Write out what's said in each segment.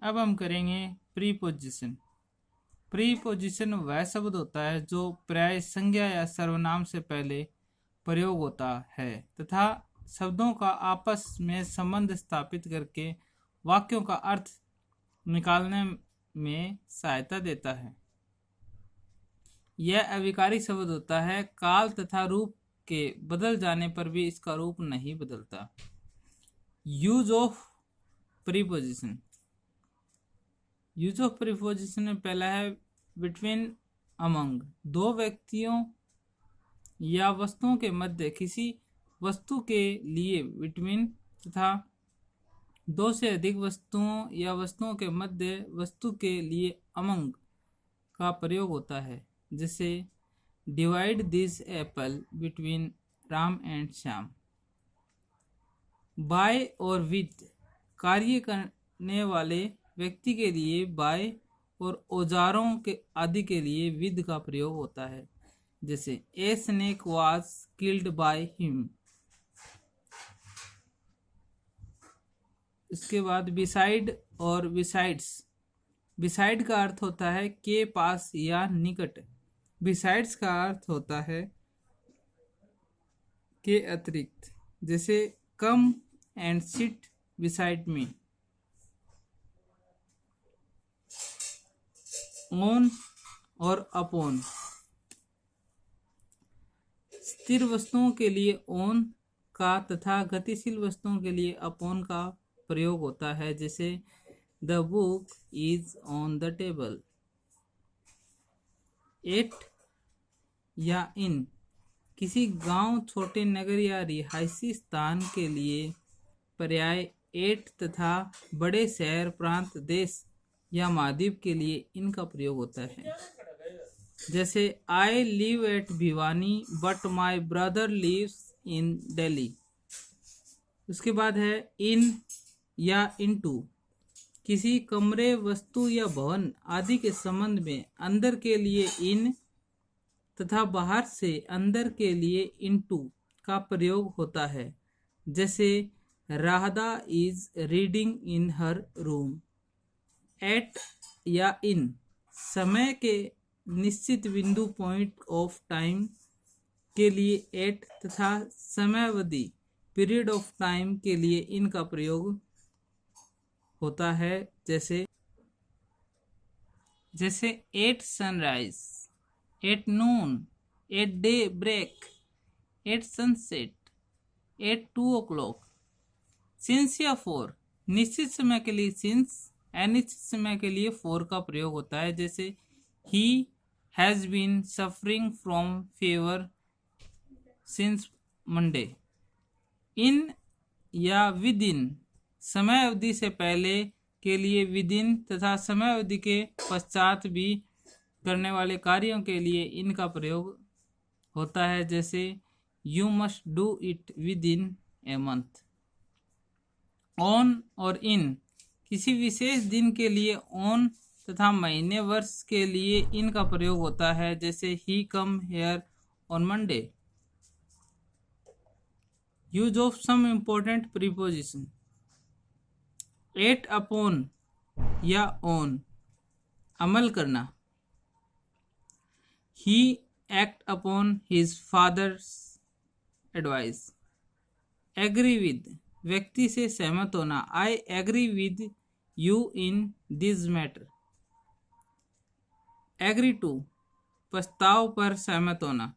अब हम करेंगे प्रीपोजिशन। प्रीपोजिशन वह शब्द होता है जो प्राय संज्ञा या सर्वनाम से पहले प्रयोग होता है तथा शब्दों का आपस में संबंध स्थापित करके वाक्यों का अर्थ निकालने में सहायता देता है। यह अविकारी शब्द होता है, काल तथा रूप के बदल जाने पर भी इसका रूप नहीं बदलता। Use of preposition. Use of preposition में पहला है बिटवीन अमंग। दो व्यक्तियों या वस्तुओं के मध्य किसी वस्तु के लिए बिटवीन तथा दो से अधिक वस्तुओं या वस्तुओं के मध्य वस्तु के लिए अमंग का प्रयोग होता है। जैसे divide this apple between Ram and Shyam. By और विद कार्य करने वाले व्यक्ति के लिए बाय और औजारों के आदि के लिए विद का प्रयोग होता है। जैसे a snake was killed by him. इसके बाद बिसाइड और बिसाइड्स। बिसाइड का अर्थ होता है के पास या निकट। बिसाइड्स का अर्थ होता है के अतिरिक्त। जैसे come and sit beside me. On और अपॉन। स्थिर वस्तुओं के लिए ऑन का तथा गतिशील वस्तुओं के लिए अपॉन का प्रयोग होता है। जैसे the book is on the table. At या इन। किसी गांव, छोटे नगर या रिहायशी स्थान के लिए पर्याय एट तथा बड़े शहर, प्रांत, देश या महाद्वीप के लिए इनका प्रयोग होता है। जैसे I live at Bhiwani but my brother lives in Delhi. उसके बाद है इन या इनटू। किसी कमरे, वस्तु या भवन आदि के संबंध में अंदर के लिए इन तथा बाहर से अंदर के लिए इनटू का प्रयोग होता है। जैसे Radha is reading in her room. At या इन। समय के निश्चित बिंदु, पॉइंट ऑफ टाइम के लिए एट तथा समयावधि, पीरियड ऑफ टाइम के लिए इनका प्रयोग होता है। जैसे at sunrise, at noon, at daybreak, at sunset, at 2 o'clock। Since या फॉर। निश्चित समय के लिए सिंस, अनिश्चित समय के लिए फॉर का प्रयोग होता है। जैसे he has been suffering from fever since Monday. In या विद इन। समय अवधि से पहले के लिए विद इन तथा समय अवधि के पश्चात भी करने वाले कार्यों के लिए इनका प्रयोग होता है। जैसे you must do it with in a month. On और इन। किसी विशेष दिन के लिए ऑन तथा महीने, वर्ष के लिए इनका प्रयोग होता है। जैसे he come here on Monday. Use of some important preposition. Act upon या ऑन, अमल करना। He act upon his father's advice. Agree with, व्यक्ति से सहमत होना। I agree with you in this matter. Agree to, प्रस्ताव पर सहमत होना।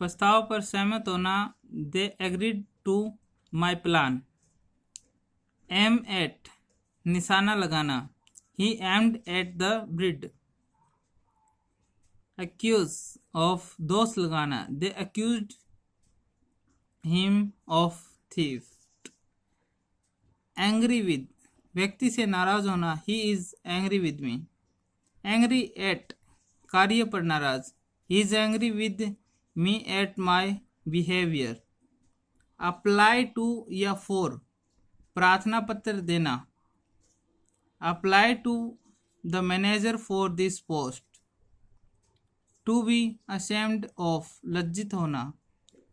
प्रस्ताव पर सहमत होना। They agreed to my plan. Aim at, निशाना लगाना। He aimed at the bird. Accuse of, दोष लगाना। They accused him of theft. Angry with, व्यक्ति से नाराज होना। He is angry with me. Angry at, कार्य पर नाराज। He is angry with me at my behaviour. Apply to या फॉर, प्रार्थना पत्र देना। Apply to the manager for this post. To be ashamed of, लज्जित होना।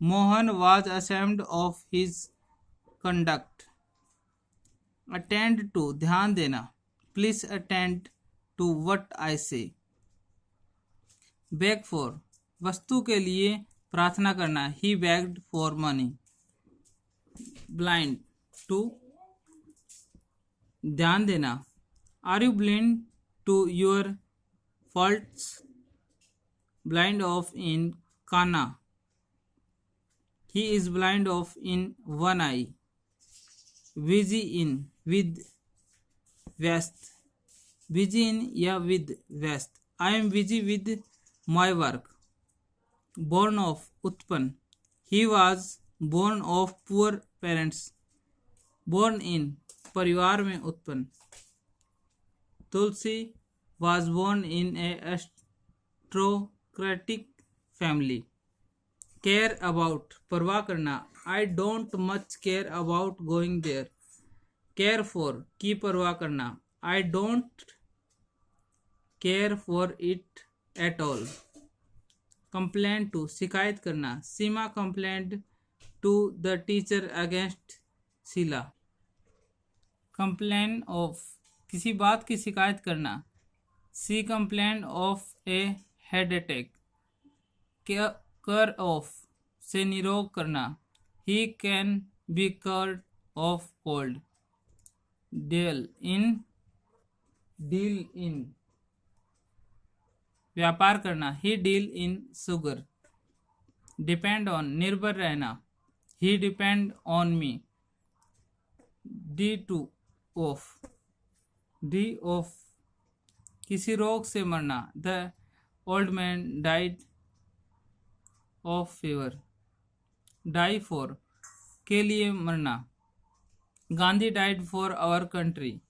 Mohan was ashamed of his conduct. Attend to ध्यान देना, please attend to what I say. Beg for वस्तु के लिए प्रार्थना करना, ही bagged for money. Blind to ध्यान देना, are you blind to your faults, blind of in kana, he is blind of in one eye। busy in with व्यस्त, busy in या with व्यस्त, I am busy with my work। born of उत्पन्न, he was born of poor parents। born in परिवार में उत्पन्न, तुलसी was born in a aristocratic family। care about परवाह करना, I don't much care about going there। care for की परवाह करना, I don't care for it at all। complain to शिकायत करना, सीमा complained to the teacher against Sheila. complain of किसी बात की शिकायत करना, she complained of a head attack। cure of से निरोग करना, he can be cured of cold। deal in व्यापार करना, he deal in sugar। depend on निर्भर रहना, he depend on me। d of किसी रोग से मरना, the old man died of fever। die for के लिए मरना, Gandhi died for our country।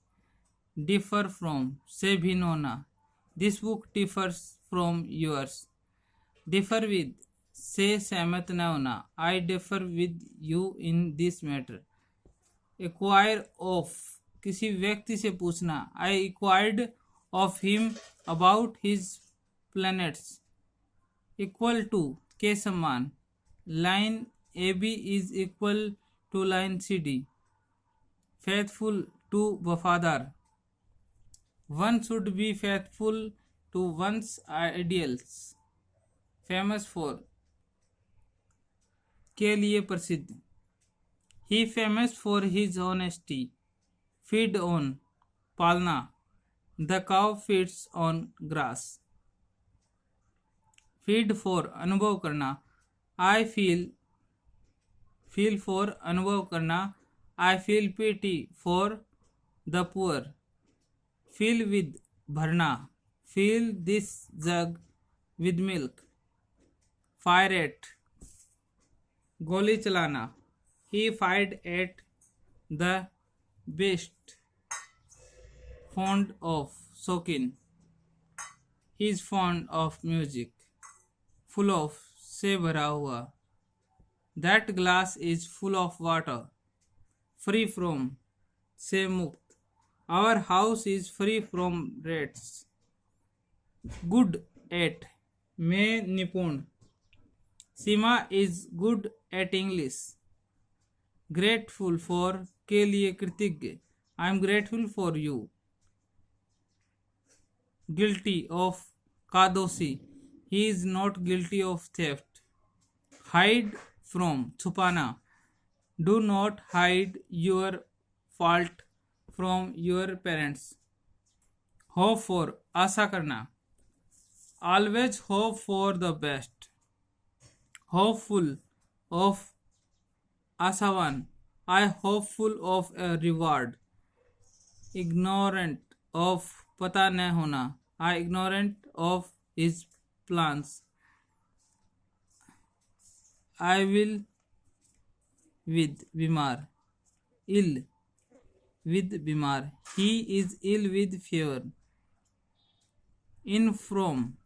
differ from से भिन्न होना, this book differs from yours। differ with से सहमत न होना, I differ with you in this matter। acquire of किसी व्यक्ति से पूछना, I inquired of him about his planets। equal to के समान, line AB is equal to line CD। faithful to वफादार, one should be faithful to one's ideals। famous for के लिए प्रसिद्ध, he famous for his honesty। feed on पालना, the cow feeds on grass। feed for अनुभव करना, I feel for अनुभव करना, I feel pity for the poor। fill with भरना, fill this jug with milk। fire at गोली चलाना, he fired at the beast। fond of शौकीन, he is fond of music। full of से भरा हुआ, that glass is full of water। free from से मुक्त, our house is free from rats। good at में निपुण, सीमा is good at English। grateful for के लिए कृतज्ञ, I am grateful for you। guilty of का दोषी, he is not guilty of theft। hide from छुपाना, do not hide your fault from your parents। hope for आशा करना, always hope for the best। hopeful of आशावान, I hopeful of a reward। ignorant of पता न होना, I ignorant of his plans। I will with बीमार, ill with बीमार, he is ill with fever। inform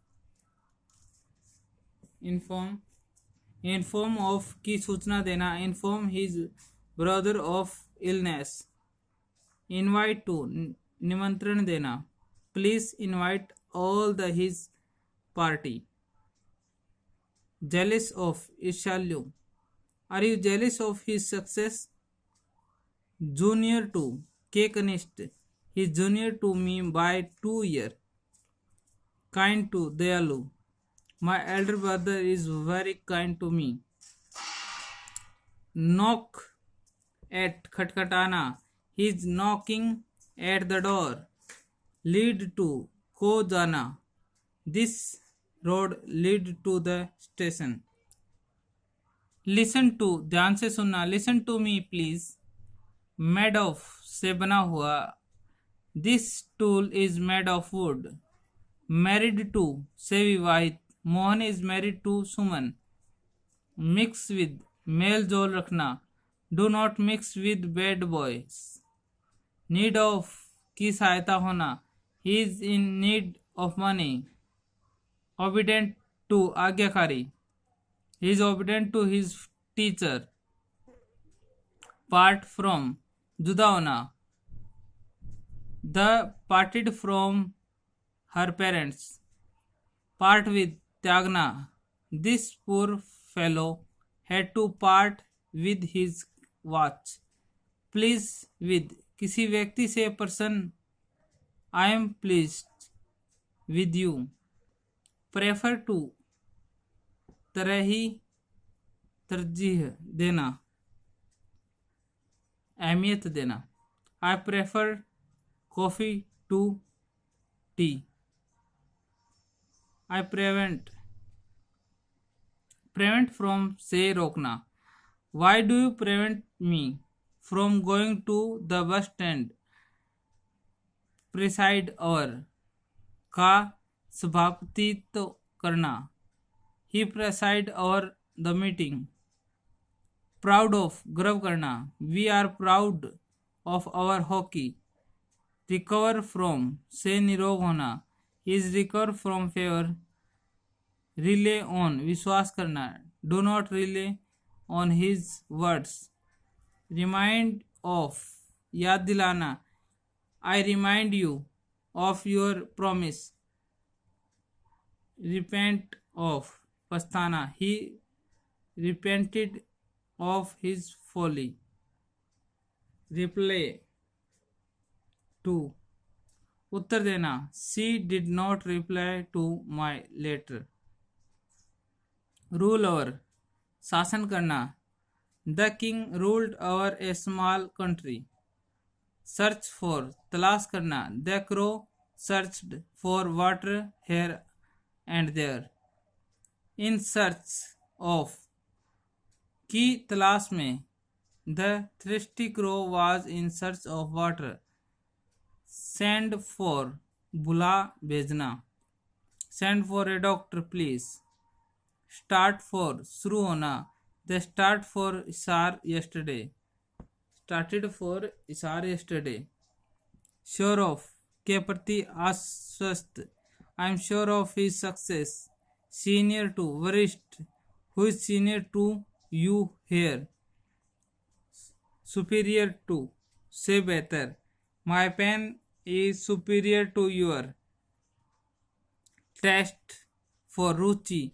of की सूचना देना, inform his brother of illness। invite to निमंत्रण देना, please invite all the his party। jealous of ईर्ष्यालु, are you jealous of his success। junior to के कनिष्ठ, he is junior to me by 2 years. Kind to, dayalu, my elder brother is very kind to me. Knock at, खटखटाना, he is knocking at the door. Lead to, को जाना, this road lead to the station. Listen to, ध्यान से सुनना, listen to me please. Made of, से बना हुआ, this tool is made of wood. Married to, से विवाहित, Mohan is married to Suman. Mix with, मेल जोल रखना, do not mix with bad boys. Need of, की सहायता होना, he is in need of money. Obedient to, आज्ञाकारी, he is obedient to his teacher. Part from, जुदा होना, the parted from her parents. Part with, त्यागना, this poor fellow had to part with his watch. Please with, किसी व्यक्ति से प्रसन्न, I am pleased with you. Prefer to, तरजीह देना, अहमियत देना. I prefer coffee to tea. I prevent from, से रोकना. Why do you prevent me from going to the bus stand? Preside over, का सभापतित्व करना, he preside over the meeting. Proud of, गर्व करना, we are proud of our hockey. Recover from, से निरोग होना, he is recover from fever. Rely on, विश्वास करना, do not rely on his words. Remind of, याद दिलाना, I remind you of your promise. Repent of, पछताना, he repented of his folly. Reply to, उत्तर देना, she did not reply to my letter. Rule over, शासन करना, the king ruled over a small country. Search for, तलाश करना, the crow searched for water here and there. In search of, की तलाश में, the thirsty crow was in search of water. Send for, बुला भेजना, send for a doctor please. Start for, शुरू होना, the start for Essar yesterday. Started for Essar yesterday. Sure of, के प्रति आश्वस्त, I am sure of his success. Senior to, वरिष्ठ, who is senior to you here. Superior to, से बेहतर, my pen is superior to your. Test for Ruchi,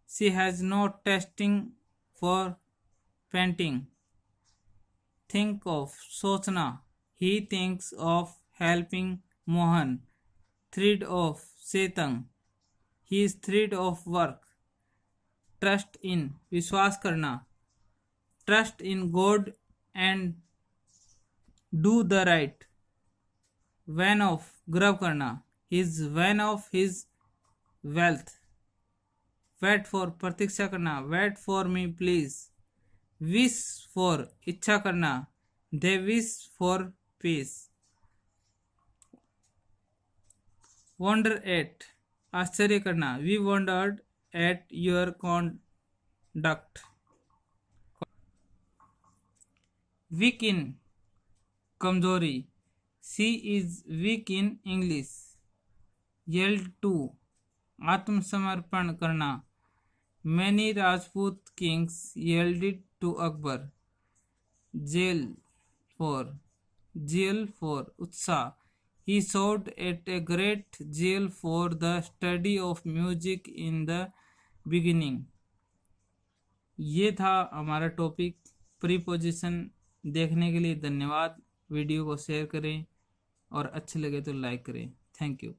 she has no testing for painting. Think of, सोचना, he thinks of helping Mohan. Thread of, से तंग, he is thread of work. Trust in, विश्वास करना, trust in God and do the right. Vain of, गर्व करना, he is vain of his wealth. Wait for, प्रतीक्षा करना, wait for me please. Wish for, इच्छा करना, they wish for peace. Wonder at, आश्चर्य करना, we wondered at your conduct. Weak in, कमजोरी, she is weak in English. Yield to, आत्मसमर्पण करना, many Rajput kings yielded to Akbar. Zeal for, उत्साह, he showed at a great zeal for the study of music in the beginning. ये था हमारा topic. Preposition देखने के लिए धन्यवाद. वीडियो को शेयर करें और अच्छे लगे तो लाइक करें। Thank you.